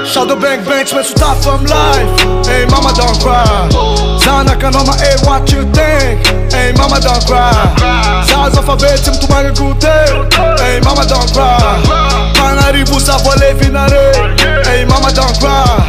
Shadow bang bangs men so tough from life. Hey mama don't cry. Zana kanoma hey what you think. Hey mama don't cry. Zaza favetim tu manga gute. Hey mama don't cry. Panaribu sa vole vinare. Hey mama don't cry.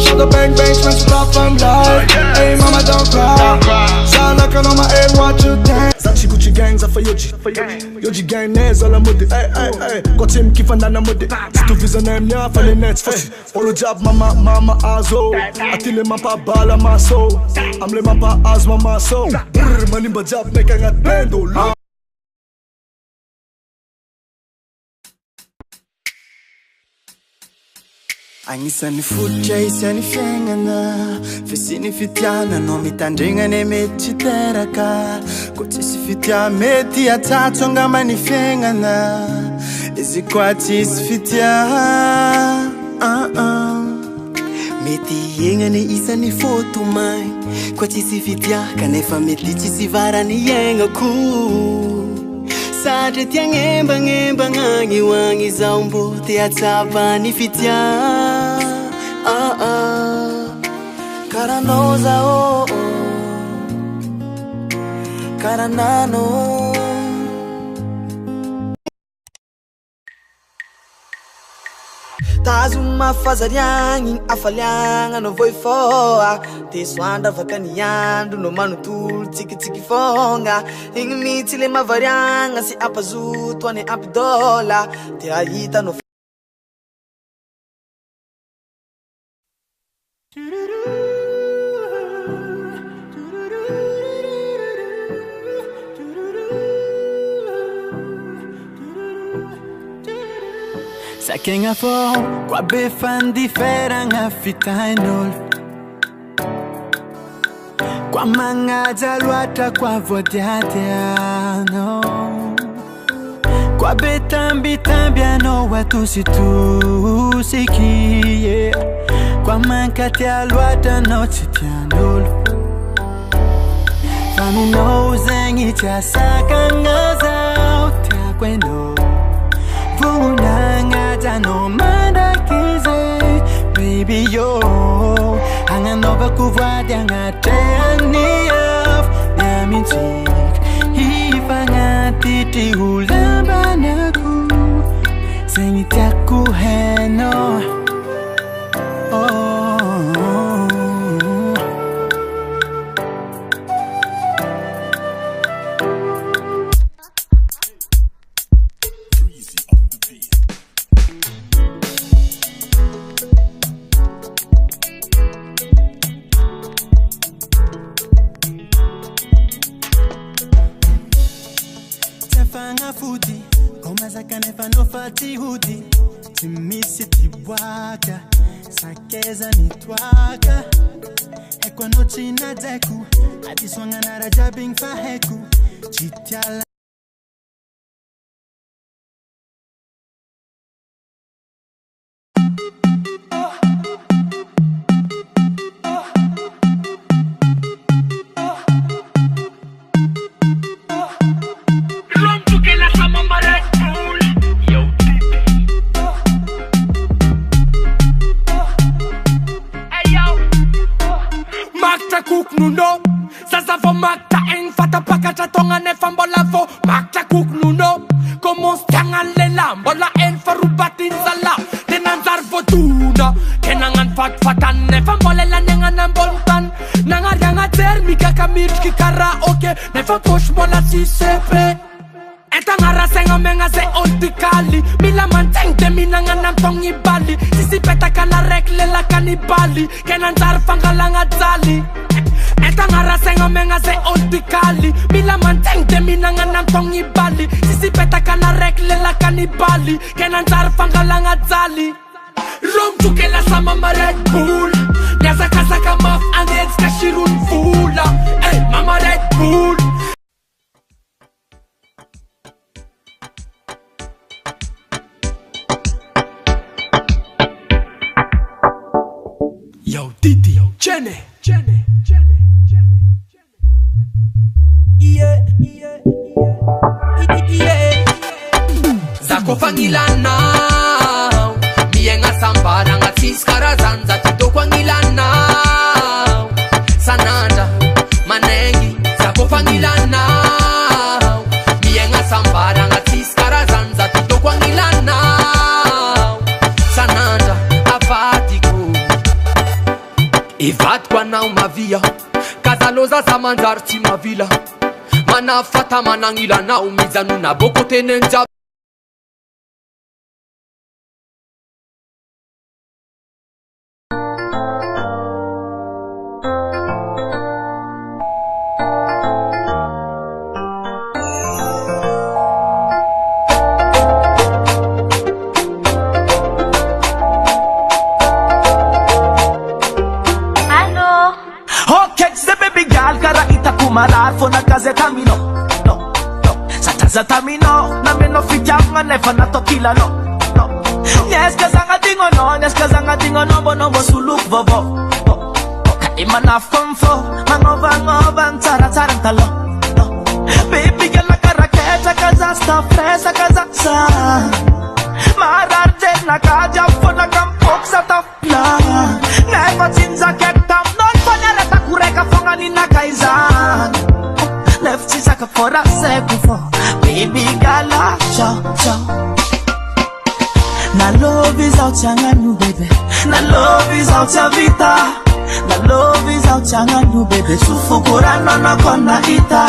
Shadow bang bangs men so tough from life. Hey mama don't cry. Zana kanoma hey what you think. Zachi Gucci gangs afa yoji. Yoji gang nez ala mode. Hey got him kifana mode. Tu visa nem nya fa le net. Olo job mama azo. Atile mapa bala maso. Amle mapa asma maso. Manimba job neka ngat bendo. Agnisan'ny fototra isan'ny fiainana Fisiny fitiana no mitandregna ny mety tsy teraka Ko tsisy fitia mety atsatso angamany fiainana Izy koa tsisy fitia Mety iainany isan'ny fotomay Koa tsisy fitia kanefa mety tsisy varany iainako Sadry tiagnembagnembagna agny zao mbo te atsapa ny fitia Karanao zao Karanano Tazo mafazariagny afaliagna no voi foa Teso andra vakany andro no manotolo tsikitsiky fonga Igny mitsy le mavariagna sy ampazoto ane ampidola Te ahita no Sakenga fo, kwa befan diferanga fitainol Kwa manga jalwata kwa vodiatiano Kwa betambi tambiano watu sikie Kwa mankati alwata no titianol Fami no zengi chasakanga zao tia kwendo Vunanga no manda kize baby yo hanga nova kuvad hanga teaniaf yamintik hifanga titi hulamba naku sengitaku heno Futi, koma zakanefa no fati hudi Timisi tiwaka, sakeza nitwaka Hekwa no china deku, adiswanga na rajabing faheku Chitiala Cook nuno, sasa vo makta eng fata pakacha tonga ne fambola vo makta cook nuno, como stangan le lambola en farubatin sala, tenanzar votuna, kenangan fatan ne fambola la nengan boltan, nangaranga termika kamirki karaoke, ne fa push mola si sepe. Etangara senga menga se ontikali Mila manteng de minanganam tongi bali Sisi peta kana rekle la kanibali Kenanzar fangalanga zali Etangara senga menga se ontikali Mila manteng de minanganam tongi bali Sisi peta kana rekle la kanibali Kenanzar fangalanga zali Rom tuke la sama ma Red Bull Nyaza kasaka maf angels kashirun fula Hey mama Red Bull Yo Didi, yo Jenny. Yeah. Zako fangila now. Mienga samba nanga karazanza tidokwa ngilana sananda manengi zakofa ngilana mienga sambara ngatis karazanza tidokwa ngilana sananda avatiku ivat kwa na umavia kazaloza samanzar timavila manafata manangilana umizanu na boko tenenja marar fona kaze kamino no sataza tamino na meno fitanga nefa na tokila no yes kazanga dingo no bono suluk vovo imana fomfo manova ntara talo baby gala karaketa kaza sta fresa kaza sa marar na kaja fona kampok sa tapla nefa tinza ketam non fanera takureka fonga ni na kaizan left is like a for a second for baby gala chow na love is out changanu baby na love is out ya vita na love is out changanu baby sufukura na kona ita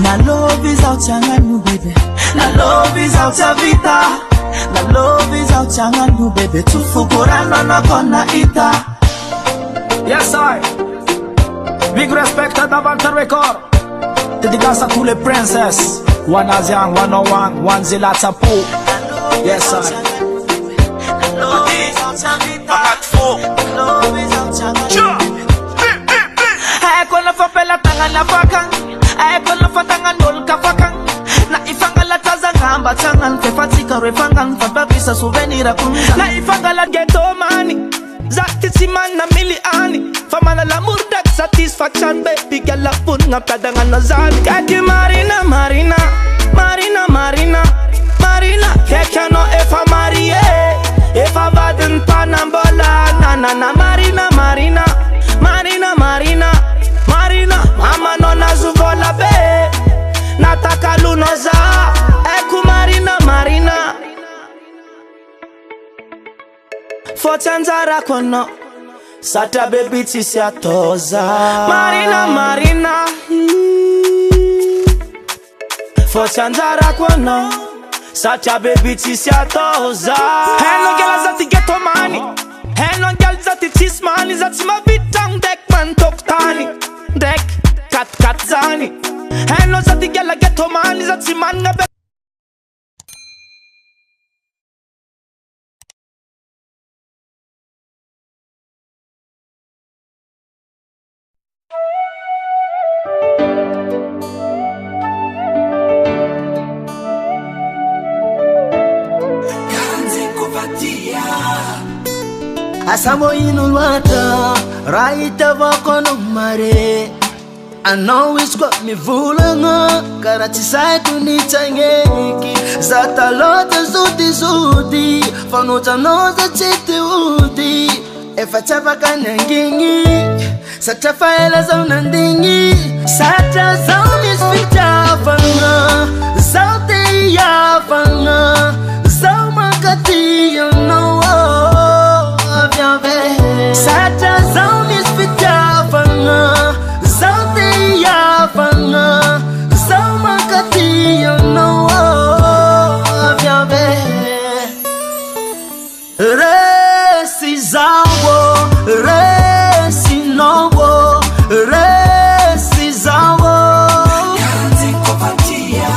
na love is out changanu baby na love is out ya vita na love is out changanu baby sufukura na kona ita. Yes I big respect à Davanta Record. Dédicace à tous les princesses. One Azian, 101, one Zilata Po. Yes, sir. Eko na fapela tanga na fakang. Eko na fatanga nol ka fakang. Na ifangala tazangamba tangan. Fefatika refangang. Fababisa souvenir akunza. Na ifangala ghetto money. Zakti man na miliani. Famana l'amour that satisfaction. Baby girl la pun nga padangan na zali. Kaki Marina Keka no efa marie Efa vaden panambola Na Marina Mama no nazuvola be Nataka lunoza Eku Marina Fotanzara kono Sata baby tisi atoza Marina Fotanzara kono Sata baby tisi atoza Hello girl zati ghetto money Hello girl zati tis money Zati ma bitang dek man toktani Dek kat zani Hello zati girl ghetto money Zati man nga be Asamo inulwata Raita vakono mare I know it's got me vulanga Karati saitu ni changeki Zata lota zudi Fanuta noza chiti udi Efa chapa kanyangingi Sata faela zaunandingi Sata zaunis fita fanga Zaute ya fanga Zaumakati you know Sata zaunis fita fanga Zauti ya fanga Zaumakati you know Resi zawo Resi nowo Resi zawo Kanzi kopatia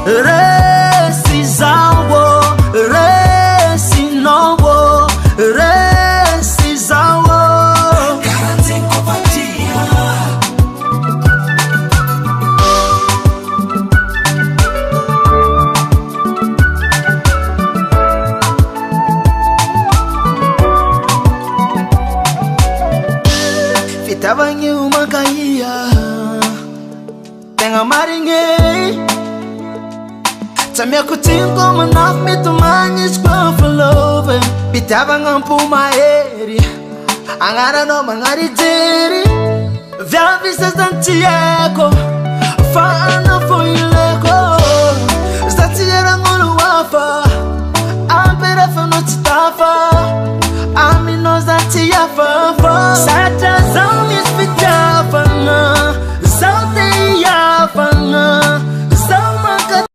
Resi zawo Resi nowo Resi zawo Kanzi kopatia Fitabangi umakaya Tenga maringe Tamia kutinko manaf mitumani skwa for love Bitava ngampuma eri Angara no mangari jiri Vya visa zantieko Fana foileko Zatiera ngulu wafa Ampera fano titafa Amino zatia fafa Sata zaunis fitafana Zaute yafana Zaumaka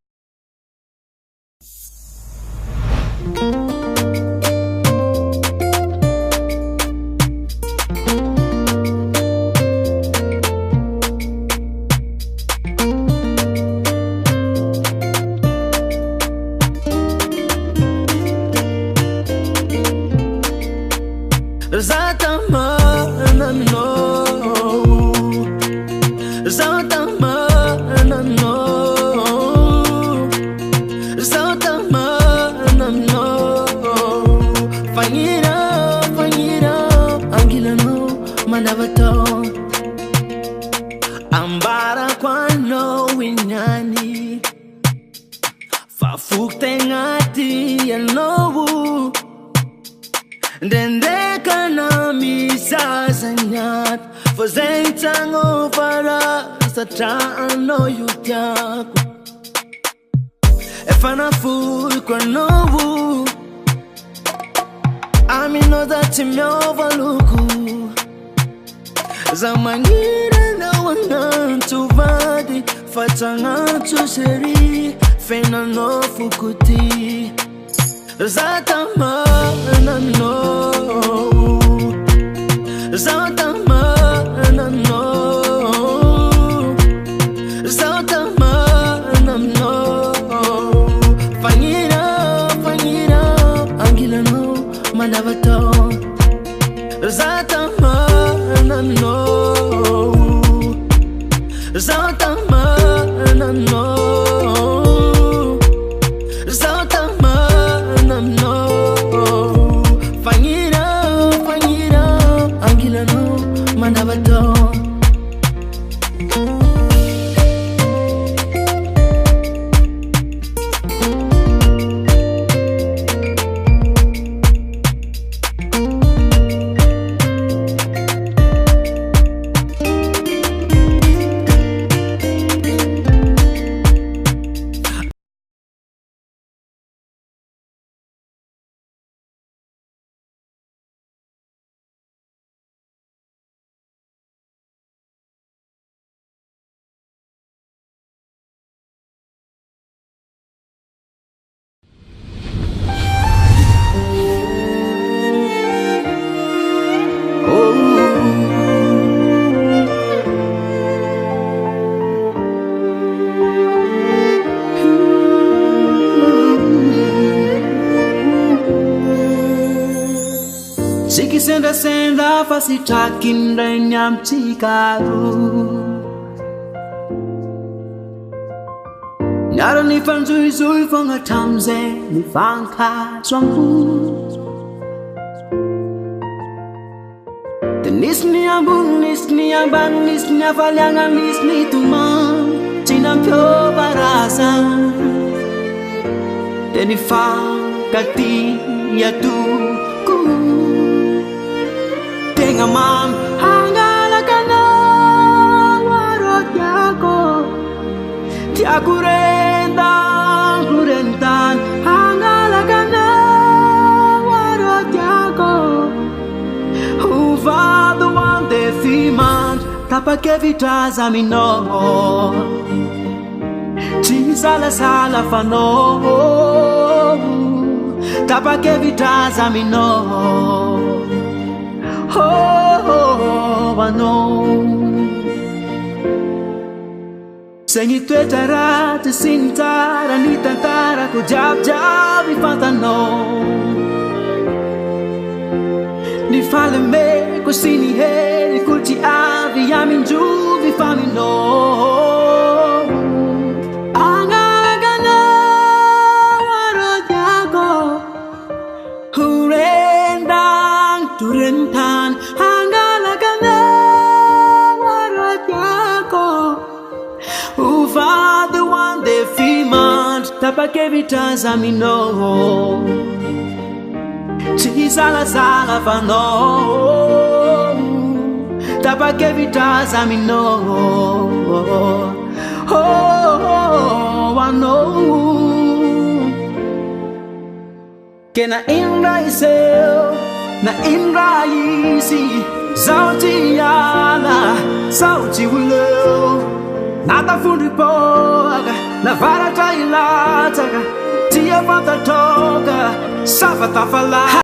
Ambara kwano winyani Fafukte ngati yanowu Dendeka na misasanyat Fozentango para Satano yutyaku Efana fui kwanowu Amino dati myovaluku Zamangira na wanantuvadi Fatanga tuseri Fena no fukuti Zatama na no Zatama na no Zatama na no Fangira Angila no Manavato Zatama na no Zatama na no Zatama na no Fangira Angila no Manavato Senda fasitaki ndani ya mtikaru Naro nifanzui fonga tamze nifanka swangu Nisni abun, nisni aban, nisni afalanga, nisni tuman Chinampyo barasa Tenifanka ti yatuku Tenga mam hangala kana warot yako Kurentan hangala kana warot yako Uva the one de fiman tapake vitazami no Chisala sala fano tapake vitazami no Sengi tuetara te sintara ni tantara ko jab ifantano Ni fale me ko sini he kulti avi yaminju vi famino Angagana warodiago Hurendang turentan Angagana warodiago Uva the one de fiman tapake vitazami no Si sala fanno Tapa che vita zamino I know Che na inra iseo Na inra isi Sauti yana Sauti wilo Nada fundi poga Na varata ilataga Tia vanta toga Safata fala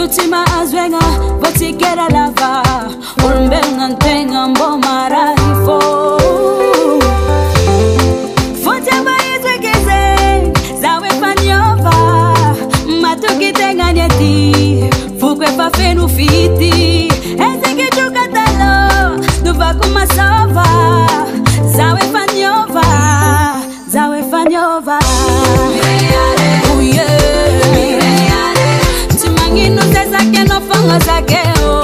Nutima azwenga Votigera lava Urumbenga ntenga mbomara ifo Fotamba izwekeze Zawe fanyova Matukitenga nyeti Fukwe pa fenu fiti Ezeki chukatalo Nuva kumasova Zawe fanyova Zawe fanyova Uye Tumanginu sesa que no fonga sakeo